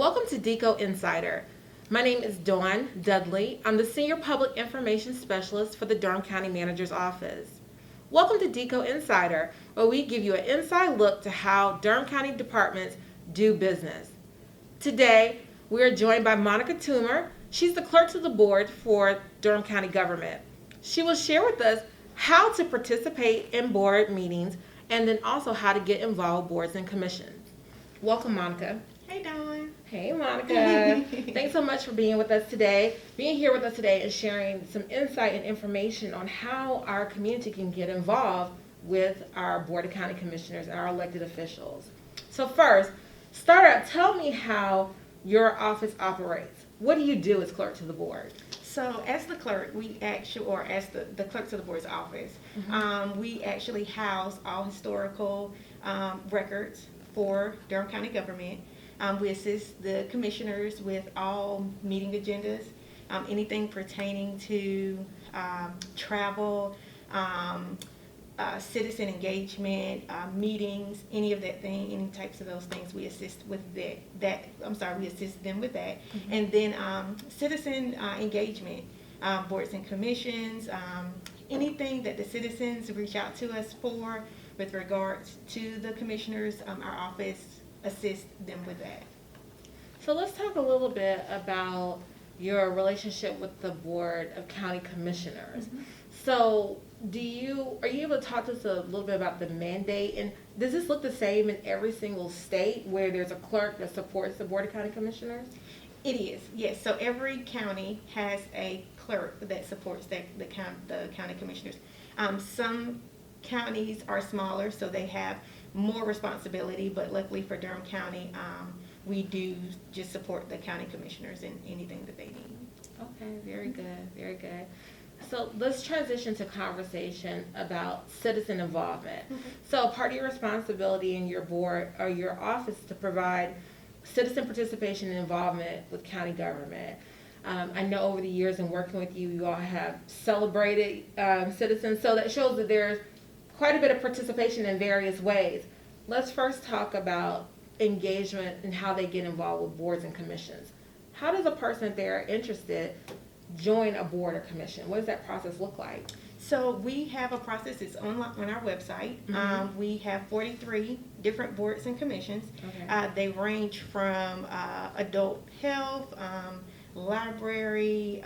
welcome to DCo Insider. My name is Dawn Dudley. I'm the Senior Public Information Specialist for the Durham County Manager's Office. Welcome to DCo Insider, where we give you an inside look to how Durham County departments do business. Today, we are joined by Monica Toomer. She's the clerk to the board for Durham County Government. She will share with us how to participate in board meetings and then also how to get involved with boards and commissions. Welcome, Monica. Hey, Dawn. Hey, Monica. Thanks so much for being with us today, and sharing some insight and information on how our community can get involved with our Board of County Commissioners and our elected officials. So first, start out, tell me how your office operates. What do you do as clerk to the board? So as the clerk, as the clerk to the board's office, we actually house all historical records for Durham County Government. We assist the commissioners with all meeting agendas, anything pertaining to travel, citizen engagement, meetings, any of that thing, any types of those things. We assist with we assist them with that. And then citizen engagement, boards and commissions, anything that the citizens reach out to us for with regards to the commissioners, our office assist them with that. So let's talk a little bit about your relationship with the Board of County Commissioners. So are you able to talk to us a little bit about the mandate, and does this look the same in every single state where there's a clerk that supports the Board of County Commissioners? It is, yes. So every county has a clerk that supports the county commissioners. Some counties are smaller, so they have more responsibility, but luckily for Durham County, we do just support the county commissioners in anything that they need. Okay, very good, very good. So let's transition to conversation about citizen involvement. So part of your responsibility in your board or your office is to provide citizen participation and involvement with county government. I know over the years in working with you, you all have celebrated citizens, so that shows that there's quite a bit of participation in various ways. Let's first talk about engagement and how they get involved with boards and commissions. How does a person, if they're interested, join a board or commission? What does that process look like? So we have a process. It's on our website. We have 43 different boards and commissions. Okay. They range from adult health, library,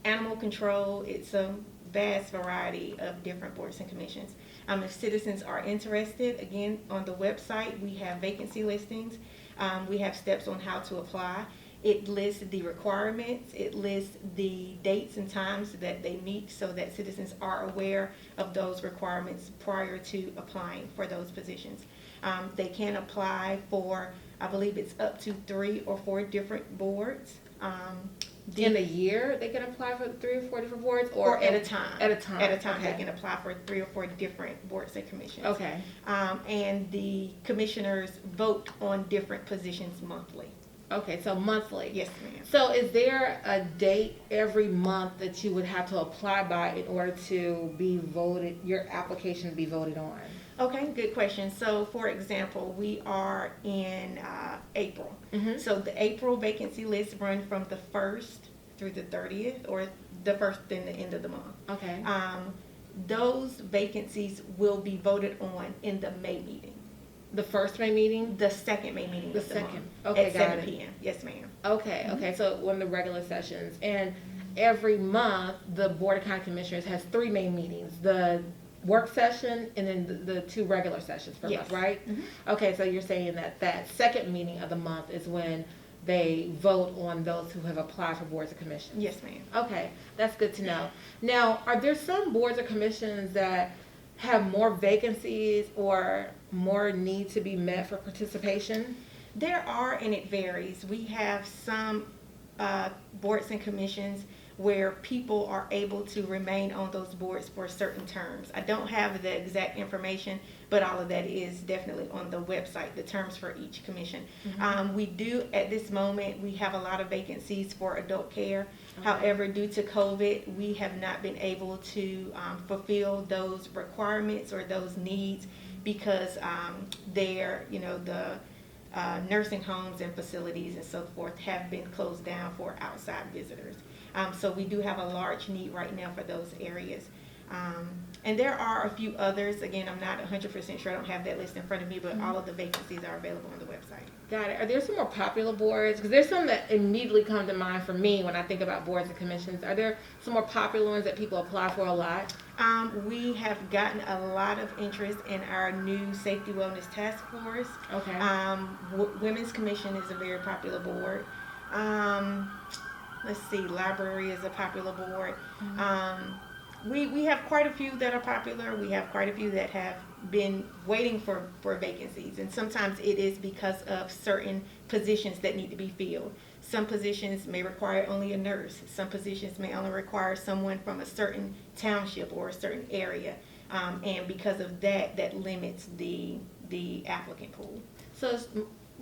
animal control. It's a vast variety of different boards and commissions. If citizens are interested, again, on the website, we have vacancy listings. We have steps on how to apply. It lists the requirements. It lists the dates and times that they meet so that citizens are aware of those requirements prior to applying for those positions. They can apply for, I believe it's up to 3 or 4 different boards. In a year, they can apply for 3 or 4 different boards, or at a time. At a time. Okay. They can apply for 3 or 4 different boards and commissions. Okay. And the commissioners vote on different positions monthly. Okay, so monthly. Yes, ma'am. So is there a date every month that you would have to apply by in order to be voted, your application to be voted on? Okay, good question. So, for example, we are in April. So the April vacancy list run from the 1st through the 30th, or the 1st and the end of the month. Okay. Those vacancies will be voted on in the May meeting. The first May meeting? The second May meeting. The of the second. month, Okay, at got 7 it. p.m. Yes, ma'am. Okay, okay. So one of the regular sessions. And every month, the Board of County Commissioners has 3 main meetings. The work session and then the 2 regular sessions per month, right? Okay, so you're saying that second meeting of the month is when they vote on those who have applied for boards or commissions? Yes, ma'am. Okay, that's good to know. Now, are there some boards or commissions that have more vacancies or more need to be met for participation? There are, and it varies. We have some boards and commissions where people are able to remain on those boards for certain terms. I don't have the exact information, but all of that is definitely on the website, the terms for each commission. We do, at this moment, we have a lot of vacancies for adult care. However, due to COVID, we have not been able to fulfill those requirements or those needs because the nursing homes and facilities and so forth have been closed down for outside visitors. So we do have a large need right now for those areas. And there are a few others. Again, I'm not 100% sure. I don't have that list in front of me, but all of the vacancies are available on the website. Got it. Are there some more popular boards? Because there's some that immediately come to mind for me when I think about boards and commissions. Are there some more popular ones that people apply for a lot? We have gotten a lot of interest in our new Safety Wellness Task Force. Okay. Women's Commission is a very popular board. Let's see, Library is a popular board. We have quite a few that are popular. We have quite a few that have been waiting for vacancies. And sometimes it is because of certain positions that need to be filled. Some positions may require only a nurse. Some positions may only require someone from a certain township or a certain area. And because of that, that limits the applicant pool. So it's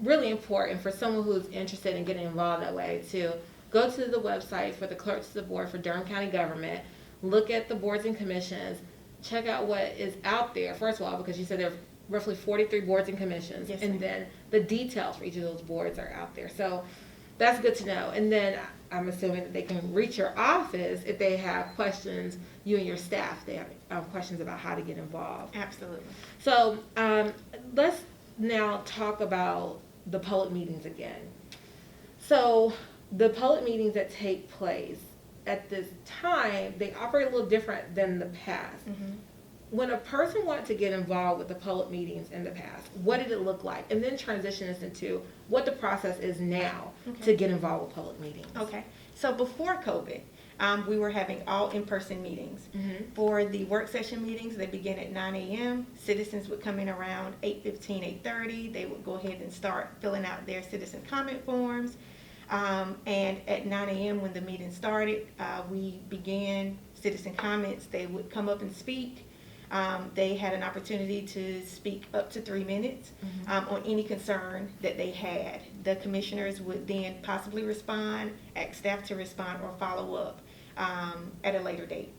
really important for someone who's interested in getting involved that way to go to the website for the Clerks of the Board for Durham County Government, look at the boards and commissions, check out what is out there, first of all, because you said there are roughly 43 boards and commissions, yes, and then the details for each of those boards are out there. So that's good to know. And then I'm assuming that they can reach your office if they have questions, you and your staff, they have questions about how to get involved. Absolutely. So let's now talk about the public meetings again. So the public meetings that take place at this time, they operate a little different than the past. Mm-hmm. When a person wanted to get involved with the public meetings in the past, what did it look like? And then transition us into what the process is now to get involved with public meetings. Okay. So before COVID, we were having all in-person meetings. Mm-hmm. For the work session meetings, they begin at 9 a.m. Citizens would come in around 8:15, 8:30. They would go ahead and start filling out their citizen comment forms. And at 9 a.m. when the meeting started, we began citizen comments. They would come up and speak. They had an opportunity to speak up to 3 minutes on any concern that they had. The commissioners would then possibly respond, ask staff to respond, or follow up at a later date.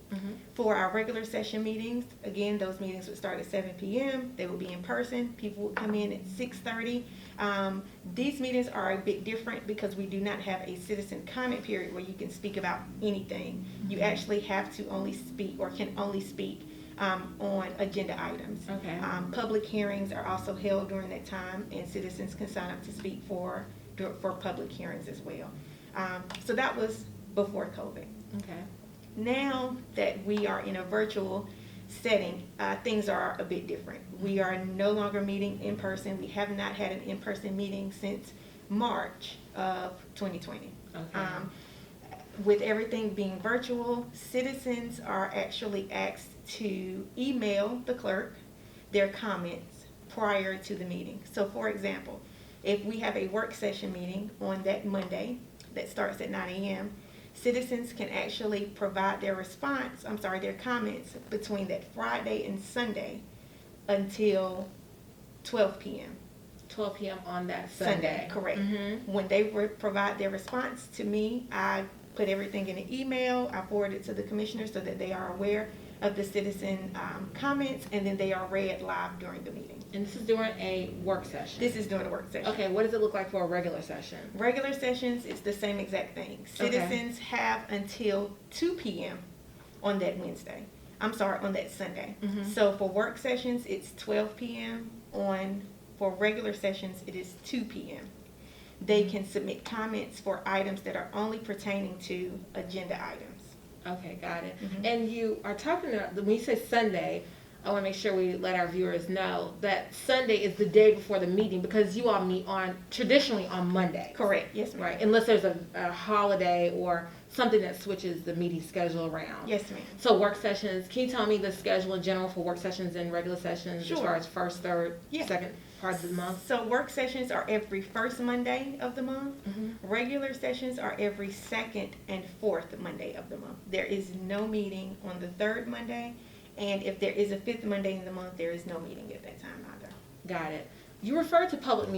For our regular session meetings, again, those meetings would start at 7 p.m. They would be in person. People would come in at 6:30. These meetings are a bit different because we do not have a citizen comment period where you can speak about anything. You actually have to only speak or can only speak on agenda items. Okay. Public hearings are also held during that time, and citizens can sign up to speak for public hearings as well. So that was before COVID. Okay. Now that we are in a virtual setting, things are a bit different. We are no longer meeting in person. We have not had an in-person meeting since March of 2020. Okay. With everything being virtual, citizens are actually asked to email the clerk their comments prior to the meeting. So for example, if we have a work session meeting on that Monday that starts at 9 a.m., citizens can actually provide their their comments between that Friday and Sunday until 12 p.m. 12 p.m. on that Sunday. Correct. Mm-hmm. When they provide their response to me, I put everything in an email. I forward it to the commissioners so that they are aware of the citizen comments, and then they are read live during the meeting. And this is during a work session? This is during a work session. Okay, what does it look like for a regular session? Regular sessions, it's the same exact thing. Citizens have until 2 p.m. on that Wednesday. On that Sunday. Mm-hmm. So for work sessions, it's 12 p.m. For regular sessions, it is 2 p.m. They can submit comments for items that are only pertaining to agenda items. Okay, got it. Mm-hmm. And you are talking about, when you say Sunday, I want to make sure we let our viewers know that Sunday is the day before the meeting, because you all meet traditionally on Monday. Correct, yes ma'am. Right, unless there's a holiday or something that switches the meeting schedule around. Yes ma'am. So work sessions, can you tell me the schedule in general for work sessions and regular sessions? Sure. As far as first, third, Yeah. second part of the month? So work sessions are every first Monday of the month. Mm-hmm. Regular sessions are every second and fourth Monday of the month. There is no meeting on the third Monday, and if there is a fifth Monday in the month, there is no meeting at that time either. Got it. You referred to public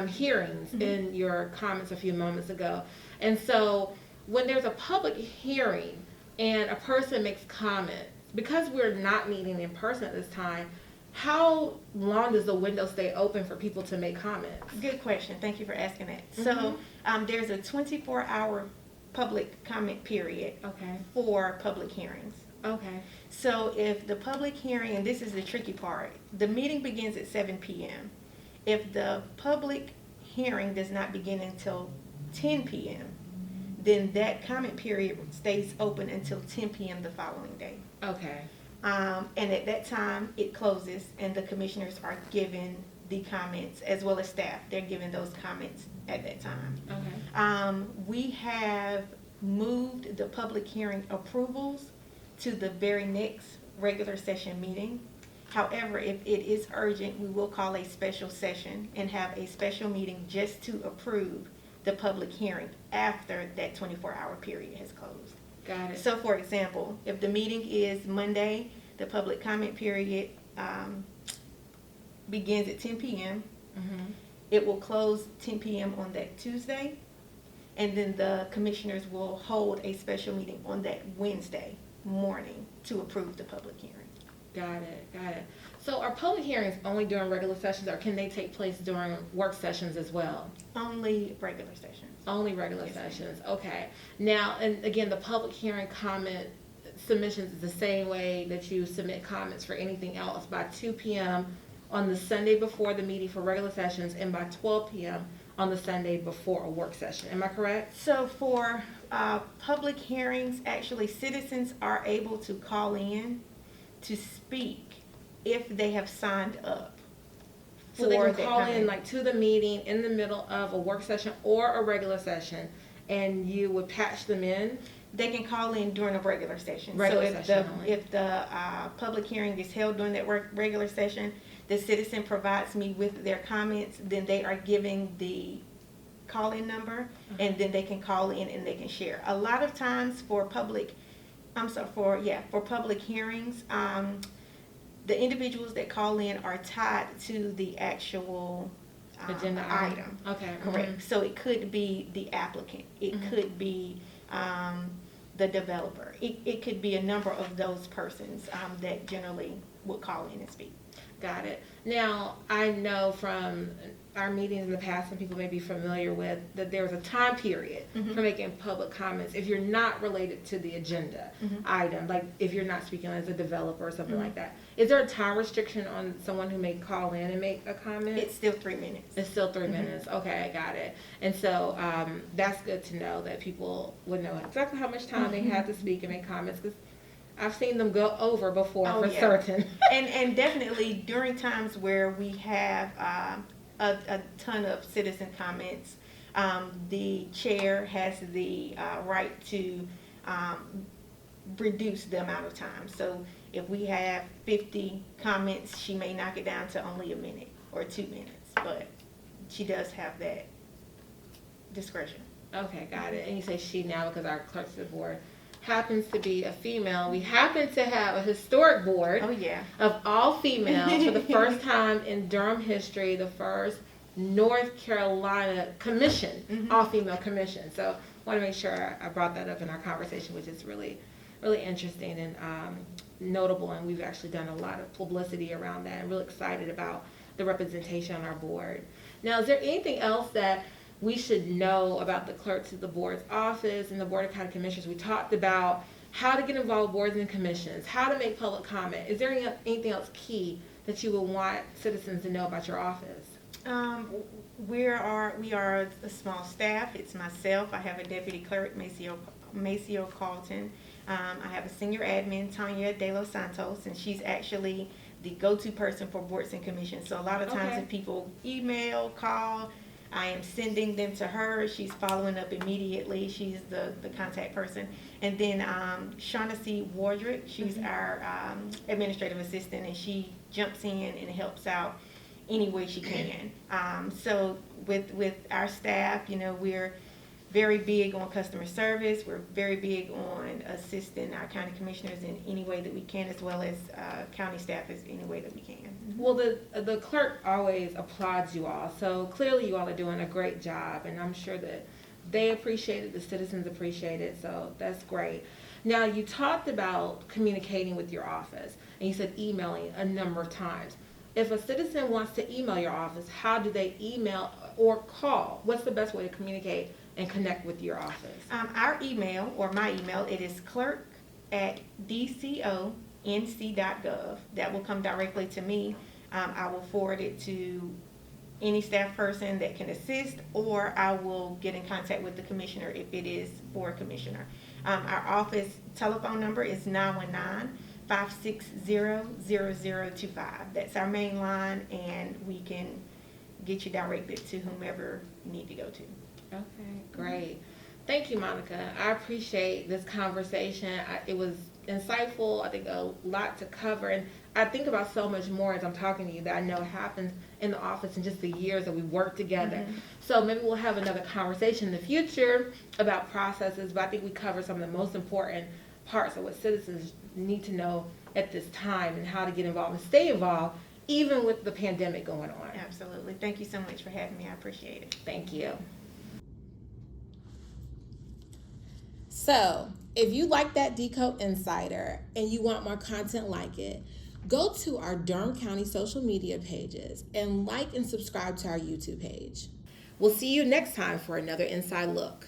hearings Mm-hmm. in your comments a few moments ago. And so when there's a public hearing and a person makes comments, because we're not meeting in person at this time, how long does the window stay open for people to make comments? Good question. Thank you for asking that. Mhm. So there's a 24-hour public comment period Okay. for public hearings. Okay. So if the public hearing, and this is the tricky part, the meeting begins at 7 p.m. If the public hearing does not begin until 10 p.m., then that comment period stays open until 10 p.m. the following day. Okay. And at that time, it closes, and the commissioners are given the comments, as well as staff. They're given those comments at that time. Okay. We have moved the public hearing approvals to the very next regular session meeting. However, if it is urgent, we will call a special session and have a special meeting just to approve the public hearing after that 24-hour period has closed. Got it. So for example, if the meeting is Monday, the public comment period begins at 10 p.m. Mhm. It will close 10 p.m. on that Tuesday, and then the commissioners will hold a special meeting on that Wednesday morning to approve the public hearing. Got it. Got it. So are public hearings only during regular sessions, or can they take place during work sessions as well? Only regular sessions. Only regular Yes, ma'am. sessions. Okay. Now, and again, the public hearing comment submissions is the same way that you submit comments for anything else, by 2 p.m. on the Sunday before the meeting for regular sessions, and by 12 p.m. on the Sunday before a work session. Am I correct? So for public hearings, actually citizens are able to call in to speak if they have signed up. So they for can that call in comment. like to the meeting in the middle of a work session or a regular session, and you would patch them in? They can call in during a regular session. Regular So session only. if the public hearing is held during that regular session, the citizen provides me with their comments, then they are giving the call-in number, and then they can call in and they can share. A lot of times for public hearings, the individuals that call in are tied to the actual Agenda item. Okay. Correct. So it could be the applicant. It Mhm. could be the developer. It could be a number of those persons that generally would call in and speak. Got it. Now, I know from our meetings in the past, and people may be familiar with, that there's a time period Mhm. for making public comments if you're not related to the agenda Mhm. item, like if you're not speaking as a developer or something Mhm. like that. Is there a time restriction on someone who may call in and make a comment? It's still 3 minutes. It's still 3 Mhm. minutes. Okay, I got it. And so that's good to know, that people would know exactly how much time they have to speak and make comments, because I've seen them go over before Oh, for yeah. certain. And definitely during times where we have a ton of citizen comments, the chair has the right to reduce the amount of time. So if we have 50 comments, she may knock it down to only a minute or 2 minutes, but she does have that discretion. Okay, got it. And you say she now because our clerk of the board happens to be a female. We happen to have a historic board Oh, yeah. of all females for the first time in Durham history, the first North Carolina commission, Mhm. all-female commission. So I want to make sure I brought that up in our conversation, which is really, really interesting and notable. And we've actually done a lot of publicity around that, and really excited about the representation on our board. Now, is there anything else that we should know about the clerks of the board's office and the Board of County Commissioners? We talked about how to get involved with boards and commissions, how to make public comment. Is there anything else key that you would want citizens to know about your office? We are a small staff. It's myself. I have a deputy clerk, Maceo Carlton. I have a senior admin, Tanya De Los Santos, and she's actually the go-to person for boards and commissions. So a lot of times Okay. if people email, call, I am sending them to her. She's following up immediately. She's the contact person. And then Shaughnessy Wardrick, she's our administrative assistant, and she jumps in and helps out any way she can. So with our staff, we're very big on customer service. We're very big on assisting our county commissioners in any way that we can, as well as county staff in any way that we can. Well, the clerk always applauds you all, so clearly you all are doing a great job, and I'm sure that they appreciate it, the citizens appreciate it, so that's great. Now, you talked about communicating with your office, and you said emailing a number of times. if a citizen wants to email your office, how do they email or call? What's the best way to communicate and connect with your office? Our email, or my email, it is clerk@DCoNC.gov. That will come directly to me. I will forward it to any staff person that can assist, or I will get in contact with the commissioner if it is for a commissioner. Our office telephone number is 919-560-0025. That's our main line, and we can get you directed to whomever you need to go to. Okay, great. Thank you, Monica. I appreciate this conversation. It was insightful. I think a lot to cover, and I think about so much more as I'm talking to you that I know happens in the office in just the years that we work together. Mm-hmm. So maybe we'll have another conversation in the future about processes, but I think we covered some of the most important parts of what citizens need to know at this time and how to get involved and stay involved, even with the pandemic going on. Absolutely. Thank you so much for having me. I appreciate it. Thank you. So, if you like that DCo Insider and you want more content like it, go to our Durham County social media pages and like and subscribe to our YouTube page. We'll see you next time for another Inside Look.